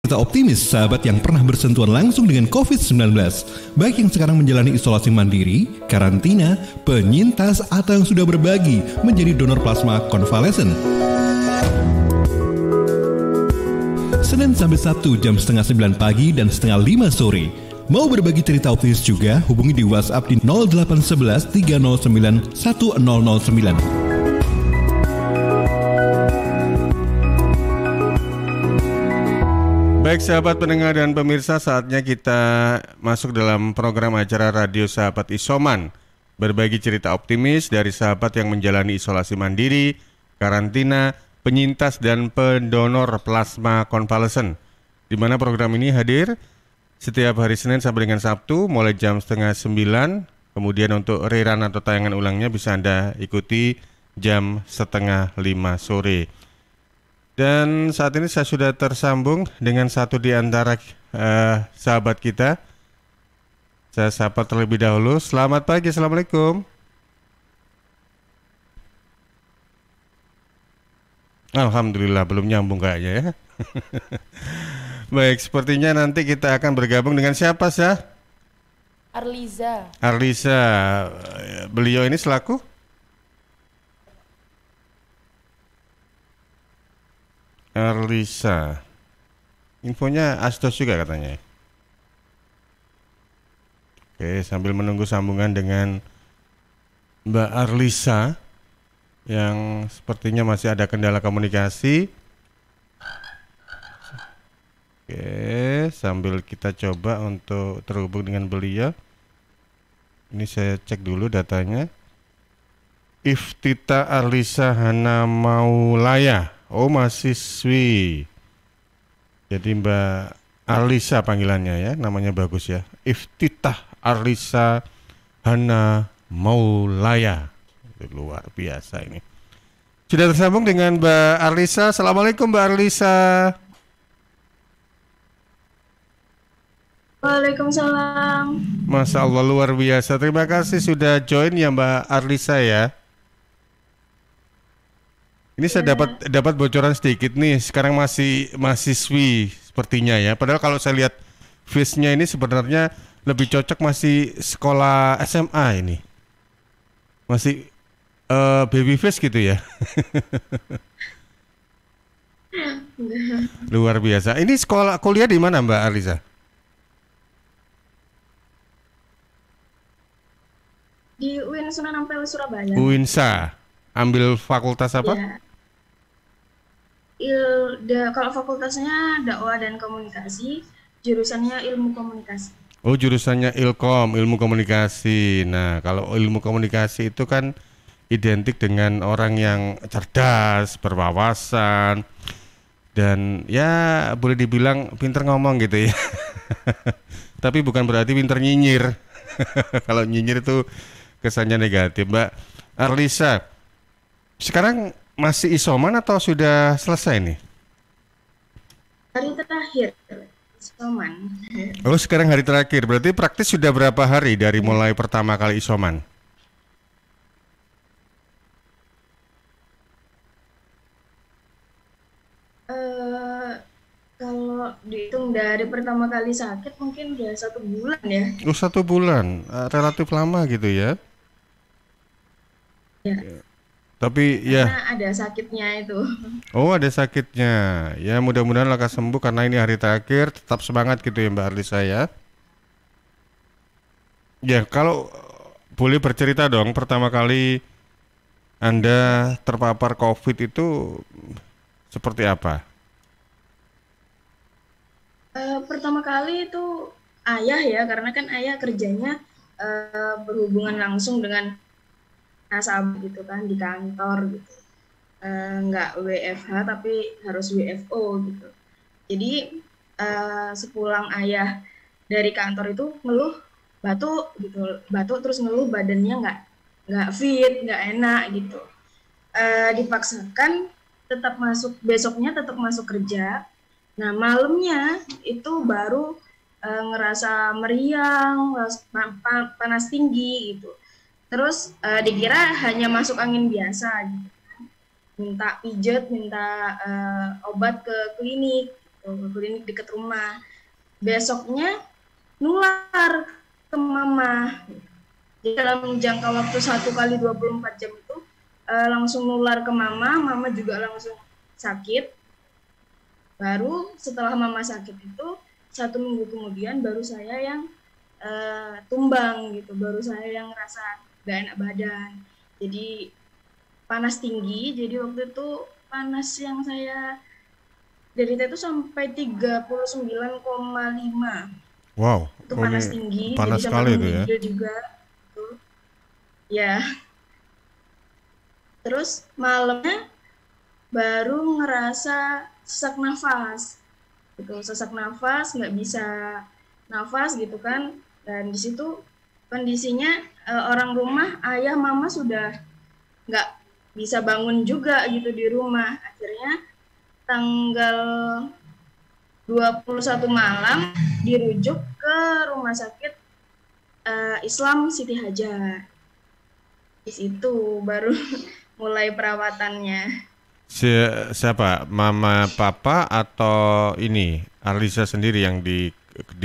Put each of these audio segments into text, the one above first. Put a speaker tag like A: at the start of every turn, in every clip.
A: Kita optimis sahabat yang pernah bersentuhan langsung dengan COVID-19, baik yang sekarang menjalani isolasi mandiri, karantina, penyintas, atau yang sudah berbagi menjadi donor plasma konvalesen. Senin sampai Sabtu jam setengah 9 pagi dan setengah 5 sore. Mau berbagi cerita optimis juga, hubungi di WhatsApp di 0811 309 1009.
B: Baik sahabat pendengar dan pemirsa, saatnya kita masuk dalam program acara Radio Sahabat Isoman. Berbagi cerita optimis dari sahabat yang menjalani isolasi mandiri, karantina, penyintas dan pendonor plasma konvalesen. Di mana program ini hadir setiap hari Senin sampai dengan Sabtu mulai jam setengah 9. Kemudian untuk rerun atau tayangan ulangnya bisa Anda ikuti jam setengah 5 sore. Dan saat ini saya sudah tersambung dengan satu di antara sahabat kita. Saya sapa terlebih dahulu. Selamat pagi, Assalamualaikum. Alhamdulillah, belum nyambung kayaknya ya. Baik, sepertinya nanti kita akan bergabung dengan siapa sih?
C: Arliza.
B: Arliza, beliau ini selaku? Arliza, infonya Astos juga katanya. Oke, sambil menunggu sambungan dengan Mbak Arliza yang sepertinya masih ada kendala komunikasi. Oke, sambil kita coba untuk terhubung dengan beliau. Ini saya cek dulu datanya. Iftita Arliza Hana Maulaya. Oh, mahasiswi. Jadi Mbak Arliza panggilannya ya, namanya bagus ya. Iftitah Arliza Hana Maulaya. Luar biasa ini. Sudah tersambung dengan Mbak Arliza. Assalamualaikum Mbak Arliza.
D: Waalaikumsalam.
B: Masya Allah, luar biasa. Terima kasih sudah join ya Mbak Arliza ya. Ini saya dapat bocoran sedikit nih. Sekarang masih mahasiswi sepertinya ya. Padahal kalau saya lihat face-nya ini sebenarnya lebih cocok masih sekolah SMA ini. Masih baby face gitu ya. Luar biasa. Ini sekolah kuliah di mana Mbak Arliza?
D: Di UIN Sunan Ampel Surabaya.
B: UINSA. Ambil fakultas apa?
D: Ya. Kalau fakultasnya dakwah dan komunikasi, jurusannya ilmu komunikasi.
B: Oh, jurusannya Ilkom, ilmu komunikasi. Nah, kalau ilmu komunikasi itu kan identik dengan orang yang cerdas, berwawasan, dan ya boleh dibilang pinter ngomong gitu ya. Tapi bukan berarti pinter nyinyir. Kalau nyinyir itu kesannya negatif. Mbak Arliza, sekarang masih isoman atau sudah selesai nih?
D: Hari terakhir isoman.
B: Oh, sekarang hari terakhir. Berarti praktis sudah berapa hari dari mulai pertama kali isoman?
D: Kalau dihitung dari pertama kali sakit mungkin udah 1 bulan ya.
B: Oh, 1 bulan. Relatif lama gitu ya.
D: Ya.
B: Tapi
D: Karena
B: ya.
D: ada sakitnya itu.
B: Oh, ada sakitnya. Ya, mudah-mudahan lekas sembuh karena ini hari terakhir. Tetap semangat gitu ya Mbak Arliza ya. Ya, kalau boleh bercerita dong, pertama kali Anda terpapar COVID itu seperti apa?
D: Pertama kali itu ayah ya, karena kan ayah kerjanya berhubungan langsung dengan nasabah gitu kan, di kantor gitu. Nggak WFH tapi harus WFO gitu. Jadi sepulang ayah dari kantor itu ngeluh batuk gitu, batuk terus ngeluh badannya nggak fit, nggak enak gitu. Dipaksakan tetap masuk, besoknya tetap masuk kerja. Nah malamnya itu baru ngerasa meriang, panas tinggi gitu. Terus dikira hanya masuk angin biasa gitu. Minta pijet, minta obat ke klinik gitu. gitu, ke klinik dekat rumah. Besoknya nular ke mama. Jadi dalam jangka waktu 1 kali 24 jam itu langsung nular ke mama juga langsung sakit. Baru setelah mama sakit itu 1 minggu kemudian baru saya yang tumbang gitu, baru saya yang ngerasa gak enak badan. Jadi panas tinggi, jadi waktu itu panas yang saya derita itu sampai 39,5.
B: Wow,
D: Itu panas tinggi,
B: panas
D: jadi
B: sekali
D: sampai
B: itu ya.
D: menggigil juga. Gitu. Ya. Terus malamnya baru ngerasa sesak nafas. Gitu, sesak nafas, nggak bisa nafas gitu kan. Dan di situ kondisinya orang rumah, ayah, mama sudah nggak bisa bangun juga gitu di rumah. Akhirnya tanggal 21 malam dirujuk ke rumah sakit Islam Siti Hajar. Di situ baru mulai perawatannya.
B: Siapa? Mama, papa, atau ini Arlisa sendiri yang di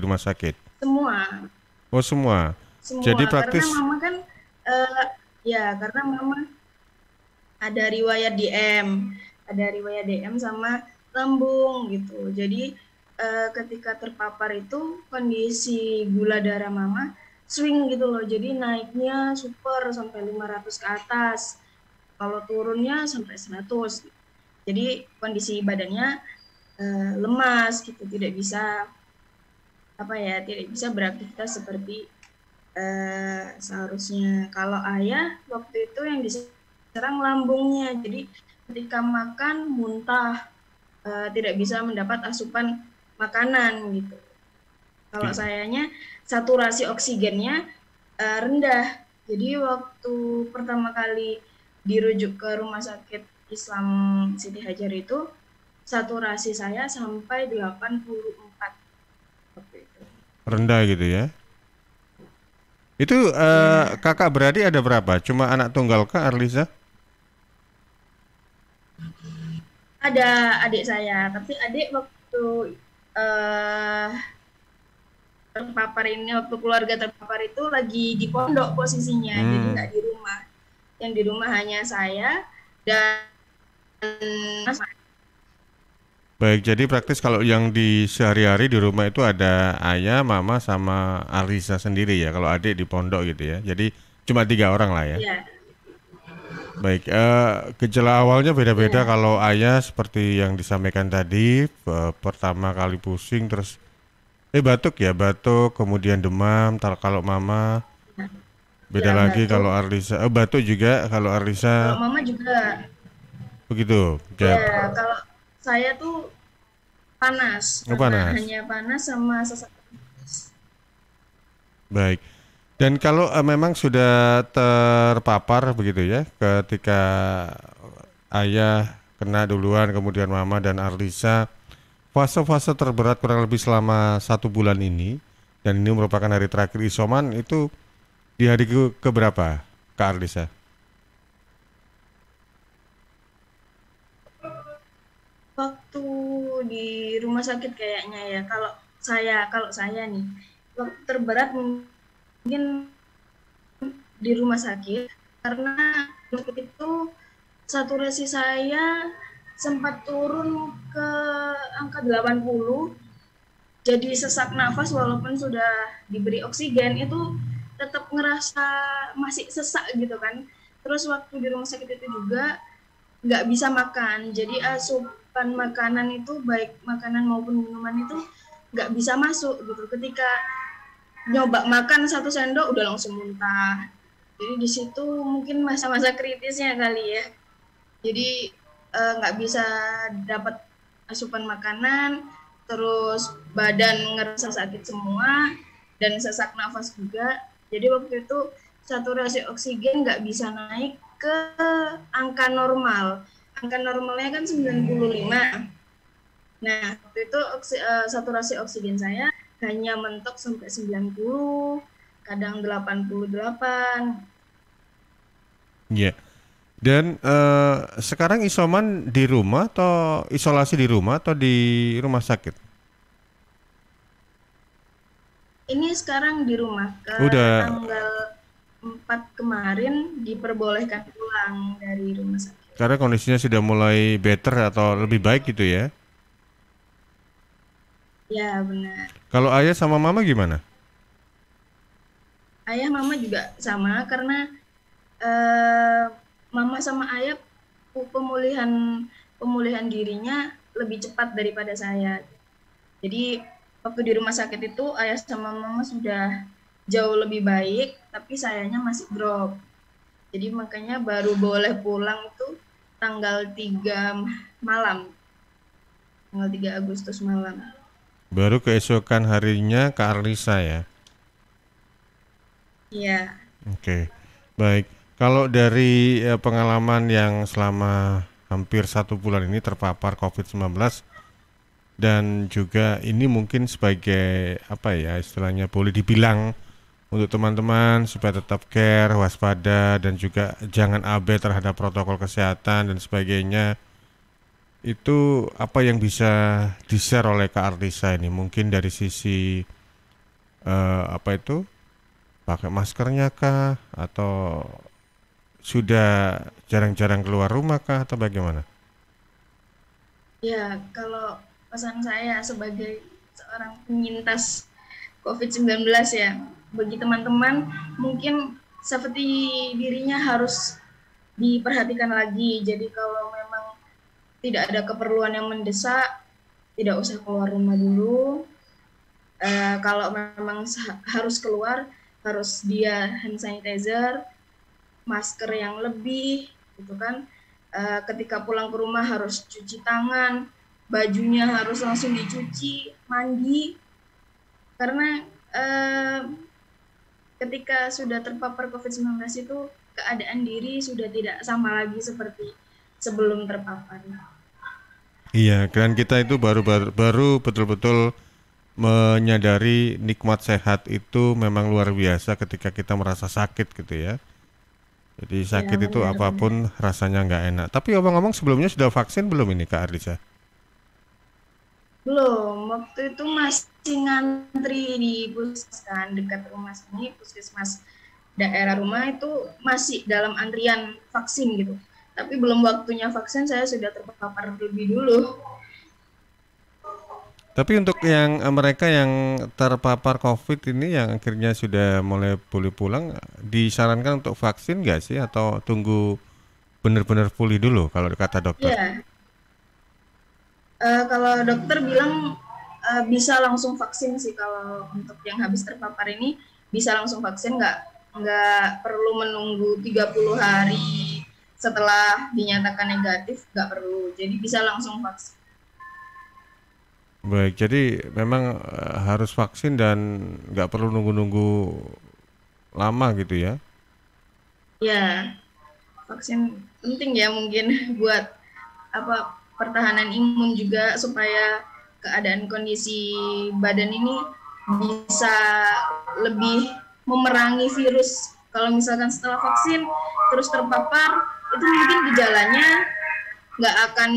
B: rumah sakit?
D: Semua.
B: Oh, semua.
D: Semua.
B: Jadi praktis.
D: Karena mama kan karena mama ada riwayat DM sama lambung gitu. Jadi ketika terpapar itu kondisi gula darah mama swing gitu loh. Jadi naiknya super sampai 500 ke atas. Kalau turunnya sampai 100. Jadi kondisi badannya lemas gitu, tidak bisa beraktivitas seperti seharusnya. Kalau ayah waktu itu yang diserang lambungnya. Jadi ketika makan muntah, tidak bisa mendapat asupan makanan gitu. Kalau sayanya saturasi oksigennya rendah. Jadi waktu pertama kali dirujuk ke rumah sakit Islam Siti Hajar itu saturasi saya sampai 84 waktu itu.
B: Rendah gitu ya. Itu kakak beradik ada berapa? Cuma anak tunggal kah Arlisa?
D: Ada adik saya, tapi adik waktu waktu keluarga terpapar itu lagi di pondok posisinya, jadi nggak di rumah. Yang di rumah hanya saya dan Mas.
B: Baik, jadi praktis kalau yang di sehari-hari di rumah itu ada ayah, mama, sama Arlisa sendiri ya. Kalau adik di pondok gitu ya. Jadi cuma 3 orang lah ya.
D: Iya.
B: Baik, gejala awalnya beda-beda. Kalau ayah seperti yang disampaikan tadi, pertama kali pusing, terus batuk, kemudian demam. Kalau mama beda lagi, batuk. Kalau Arlisa batuk juga. Kalau Arlisa,
D: kalau mama juga
B: begitu.
D: Ya, kalau saya tuh panas.
B: Panas.
D: Hanya panas sama sesak.
B: Baik. Dan kalau memang sudah terpapar begitu ya, ketika ayah kena duluan, kemudian mama dan Arlisa, fase-fase terberat kurang lebih selama 1 bulan ini, dan ini merupakan hari terakhir isoman, itu di hari ke berapa, Kak Arlisa?
D: Waktu di rumah sakit kayaknya ya. Kalau saya nih, waktu terberat mungkin di rumah sakit karena waktu itu saturasi saya sempat turun ke angka 80. Jadi sesak nafas walaupun sudah diberi oksigen itu tetap ngerasa masih sesak gitu kan. Terus waktu di rumah sakit itu juga nggak bisa makan. Jadi asupan makanan itu baik makanan maupun minuman itu nggak bisa masuk gitu. Ketika nyoba makan 1 sendok udah langsung muntah. Jadi di situ mungkin masa-masa kritisnya kali ya. Jadi nggak bisa dapat asupan makanan, terus badan ngerasa sakit semua dan sesak nafas juga. Jadi waktu itu saturasi oksigen nggak bisa naik ke angka normal. Angka normalnya kan 95. Nah, waktu itu saturasi oksigen saya hanya mentok sampai 90, kadang 88.
B: Iya. Dan sekarang isoman di rumah atau isolasi di rumah atau di rumah sakit?
D: Ini sekarang di rumah,
B: Udah,
D: tanggal 4 kemarin diperbolehkan pulang dari rumah sakit.
B: karena kondisinya sudah mulai better atau lebih baik gitu ya.
D: Ya, benar.
B: Kalau ayah sama mama gimana?
D: Ayah mama juga sama karena eh, mama sama ayah pemulihan pemulihan dirinya lebih cepat daripada saya. Jadi waktu di rumah sakit itu ayah sama mama sudah jauh lebih baik, tapi sayanya masih drop. Jadi makanya baru boleh pulang itu tanggal 3 malam, tanggal 3 Agustus malam.
B: Baru keesokan harinya ke Arlisa ya.
D: Iya.
B: Oke, baik. Kalau dari pengalaman yang selama hampir 1 bulan ini terpapar COVID-19 dan juga ini mungkin sebagai apa ya istilahnya boleh dibilang untuk teman-teman supaya tetap care, waspada dan juga jangan abai terhadap protokol kesehatan dan sebagainya. Itu apa yang bisa di-share oleh Kak Artisa ini? Mungkin dari sisi apa itu? Pakai maskernya kah atau sudah jarang-jarang keluar rumah kah atau bagaimana?
D: Ya, kalau pesan saya sebagai seorang penyintas COVID-19 ya, bagi teman-teman mungkin seperti dirinya harus diperhatikan lagi. Jadi kalau memang tidak ada keperluan yang mendesak, tidak usah keluar rumah dulu. Kalau memang harus keluar, harus dia hand sanitizer, masker yang lebih, gitu kan. Ketika pulang ke rumah harus cuci tangan, bajunya harus langsung dicuci, mandi, karena ketika sudah terpapar COVID-19 itu keadaan diri sudah tidak sama lagi seperti sebelum terpapar.
B: Iya, dan kita itu baru betul-betul menyadari nikmat sehat itu memang luar biasa ketika kita merasa sakit gitu ya. Jadi
D: Ya,
B: sakit itu
D: benar.
B: apapun rasanya nggak enak. Tapi omong-omong sebelumnya sudah vaksin belum ini Kak Arlisa?
D: Belum, waktu itu masih ngantri di puskesmas kan, dekat rumah sini, puskesmas daerah rumah itu masih dalam antrian vaksin gitu. Tapi belum waktunya vaksin, saya sudah terpapar lebih dulu.
B: Tapi untuk yang mereka yang terpapar COVID ini yang akhirnya sudah mulai boleh pulang, disarankan untuk vaksin nggak sih atau tunggu benar-benar pulih dulu kalau kata dokter?
D: Ya, kalau dokter bilang bisa langsung vaksin sih kalau untuk yang habis terpapar ini bisa langsung vaksin, nggak perlu menunggu 30 hari setelah dinyatakan negatif, nggak perlu. Jadi bisa langsung vaksin.
B: Baik, jadi memang harus vaksin dan nggak perlu nunggu-nunggu lama gitu ya?
D: Ya, vaksin penting ya mungkin buat apa pertahanan imun juga supaya keadaan kondisi badan ini bisa lebih memerangi virus. Kalau misalkan setelah vaksin terus terpapar, itu mungkin gejalanya nggak akan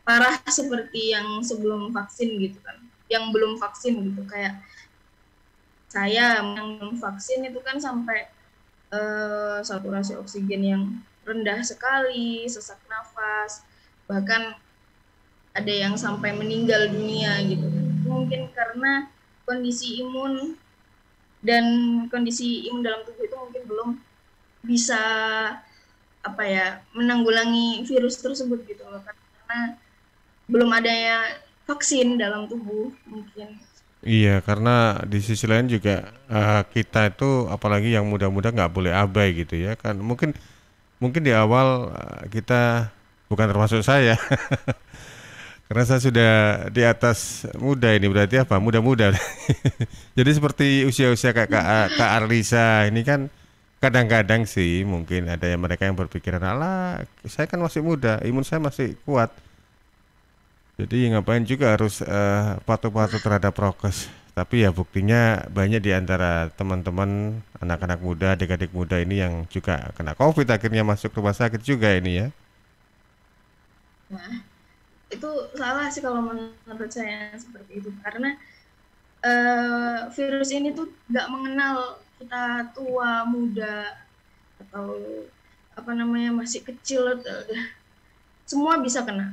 D: parah seperti yang sebelum vaksin gitu kan. Yang belum vaksin gitu, kayak saya yang belum vaksin itu kan sampai saturasi oksigen yang rendah sekali, sesak nafas, bahkan ada yang sampai meninggal dunia gitu. Mungkin karena kondisi imun dan kondisi imun dalam tubuh itu mungkin belum bisa apa ya menanggulangi virus tersebut gitu loh, karena belum adanya vaksin dalam tubuh mungkin.
B: Iya, karena di sisi lain juga kita itu apalagi yang muda-muda nggak boleh abai gitu ya kan. Mungkin mungkin di awal kita bukan termasuk saya karena saya sudah di atas muda ini berarti apa? Muda-muda. Jadi seperti usia-usia Kak Arlisa ini kan kadang-kadang sih mungkin ada yang mereka yang berpikiran alah saya kan masih muda, imun saya masih kuat. Jadi ngapain juga harus patuh-patuh terhadap prokes. Tapi ya buktinya banyak di antara teman-teman anak-anak muda, adik-adik muda ini yang juga kena COVID akhirnya masuk rumah sakit juga ini ya.
D: Nah, itu salah sih kalau menurut saya seperti itu, karena virus ini tuh nggak mengenal kita tua, muda, atau apa namanya masih kecil, semua bisa kena.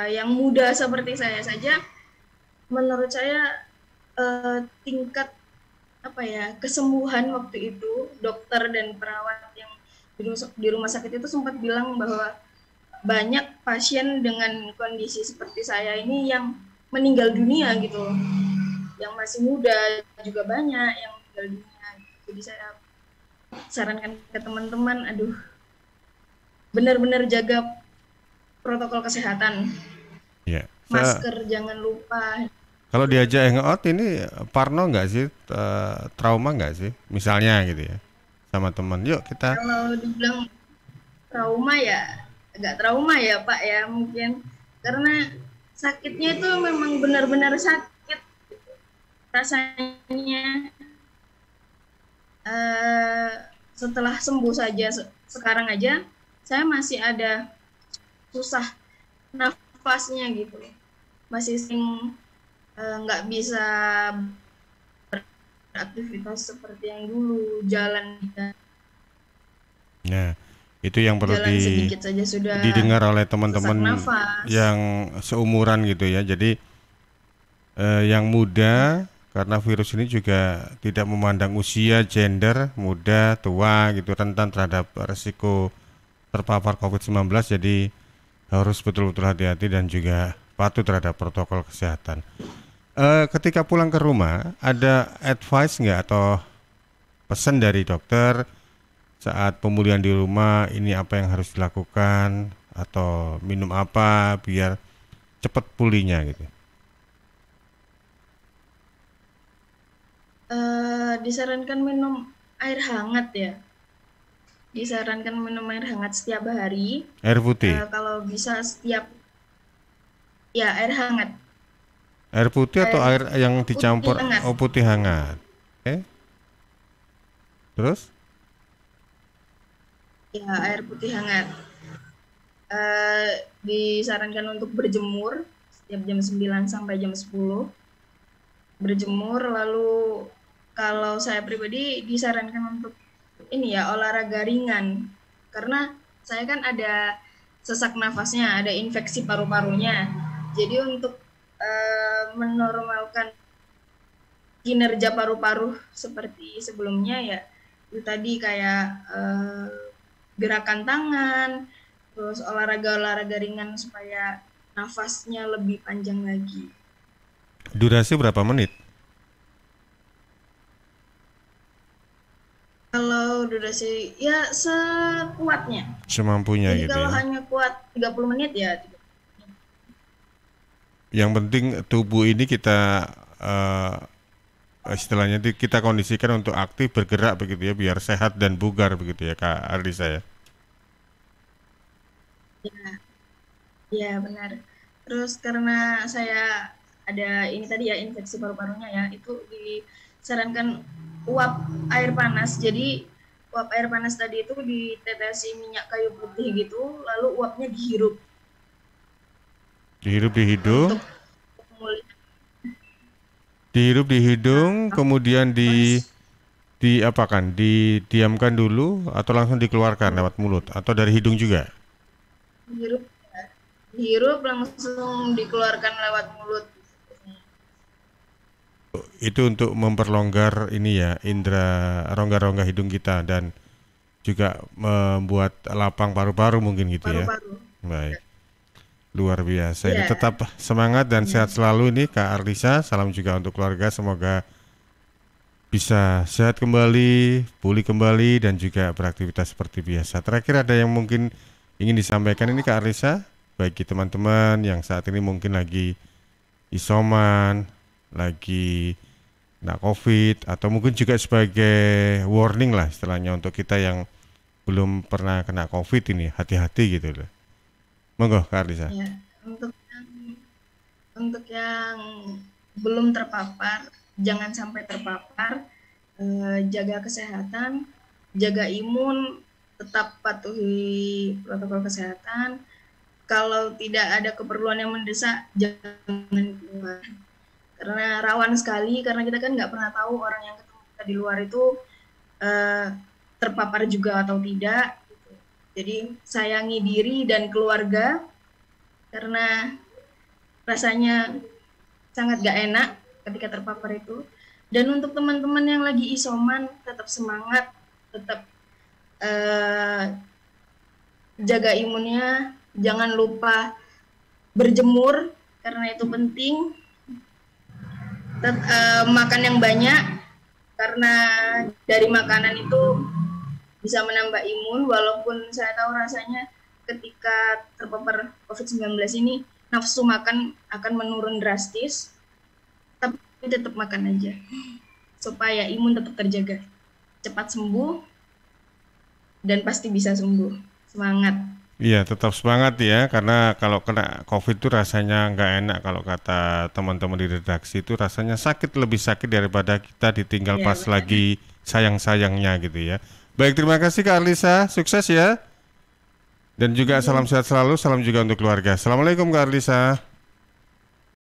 D: Yang muda seperti saya saja, menurut saya tingkat apa ya kesembuhan waktu itu dokter dan perawat yang di rumah sakit itu sempat bilang bahwa banyak pasien dengan kondisi seperti saya ini yang meninggal dunia gitu loh. Yang masih muda juga banyak yang meninggal dunia. Jadi saya sarankan ke teman-teman, aduh, benar-benar jaga protokol kesehatan.
B: Ya.
D: Masker jangan lupa.
B: Kalau diajak hangout ini parno nggak sih, trauma nggak sih, misalnya gitu ya, sama teman, yuk kita.
D: Kalau dibilang trauma ya, agak trauma ya Pak ya mungkin, karena sakitnya itu memang benar-benar sakit rasanya. Setelah sembuh saja, sekarang aja saya masih ada susah nafasnya gitu, masih sering nggak bisa beraktivitas seperti yang dulu, jalan
B: Nah, itu yang perlu
D: sedikit saja sudah
B: didengar oleh teman-teman
D: nafas.
B: yang seumuran gitu ya. Jadi yang muda, karena virus ini juga tidak memandang usia, gender, muda, tua gitu, rentan terhadap resiko terpapar COVID-19. Jadi harus betul-betul hati-hati dan juga patuh terhadap protokol kesehatan. Ketika pulang ke rumah, ada advice nggak atau pesan dari dokter saat pemulihan di rumah, ini apa yang harus dilakukan atau minum apa biar cepat pulihnya gitu?
D: Disarankan minum air hangat ya. Disarankan minum air hangat setiap hari.
B: Air putih?
D: Kalau bisa setiap, ya air hangat.
B: Air putih atau air yang dicampur?
D: Putih hangat.
B: Oh, putih hangat. Oke. Terus?
D: Ya, air putih hangat. Disarankan untuk berjemur setiap jam 9 sampai jam 10. Berjemur, lalu kalau saya pribadi disarankan untuk ini ya, olahraga ringan. Karena saya kan ada sesak nafasnya, ada infeksi paru-parunya. Jadi untuk menormalkan kinerja paru-paru seperti sebelumnya ya, itu tadi kayak gerakan tangan, terus olahraga ringan supaya nafasnya lebih panjang lagi.
B: Durasi berapa menit?
D: Kalau durasi ya sekuatnya.
B: Semampunya. Jadi gitu
D: kalau
B: ya.
D: hanya kuat 30 menit ya.
B: Yang penting tubuh ini kita istilahnya kita kondisikan untuk aktif bergerak begitu ya, biar sehat dan bugar begitu ya Kak Arlisa ya.
D: Ya benar. Terus karena saya ada ini tadi ya, infeksi paru-parunya ya, itu disarankan uap air panas. Jadi uap air panas tadi itu ditetesi minyak kayu putih gitu, lalu uapnya dihirup.
B: Dihirup di hidung. Dihirup di hidung, kemudian diapakan? Didiamkan dulu atau langsung dikeluarkan lewat mulut atau dari hidung juga?
D: Dihirup langsung dikeluarkan lewat mulut.
B: Itu untuk memperlonggar ini ya, indera rongga-rongga hidung kita dan juga membuat lapang paru-paru mungkin gitu ya. Baik. Luar biasa. Ini tetap semangat dan sehat selalu ini Kak Arlisa. Salam juga untuk keluarga, semoga bisa sehat kembali, pulih kembali dan juga beraktivitas seperti biasa. Terakhir ada yang mungkin ingin disampaikan ini Kak Arlisa, bagi teman-teman yang saat ini mungkin lagi isoman, lagi kena COVID, atau mungkin juga sebagai warning lah istilahnya untuk kita yang belum pernah kena COVID ini, hati-hati gitu loh. Monggo Kak Arlisa.
D: Ya, untuk yang belum terpapar, jangan sampai terpapar, jaga kesehatan, jaga imun, tetap patuhi protokol kesehatan. Kalau tidak ada keperluan yang mendesak, jangan keluar. Karena rawan sekali, karena kita kan nggak pernah tahu orang yang ketemu kita di luar itu terpapar juga atau tidak. Jadi sayangi diri dan keluarga, karena rasanya sangat gak enak ketika terpapar itu. Dan untuk teman-teman yang lagi isoman, tetap semangat, tetap jaga imunnya, jangan lupa berjemur karena itu penting. Makan yang banyak, karena dari makanan itu bisa menambah imun, walaupun saya tahu rasanya ketika terpapar COVID-19 ini nafsu makan akan menurun drastis, tapi tetap makan aja supaya imun tetap terjaga, cepat sembuh dan pasti bisa sembuh. Semangat.
B: Iya, tetap semangat ya, karena kalau kena COVID itu rasanya nggak enak. Kalau kata teman-teman di redaksi itu rasanya sakit, lebih sakit daripada kita ditinggal pas
D: benar.
B: lagi sayang-sayangnya gitu ya. Baik, terima kasih Kak Arlisa, sukses ya. Dan juga salam sehat selalu, salam juga untuk keluarga. Assalamualaikum Kak Arlisa.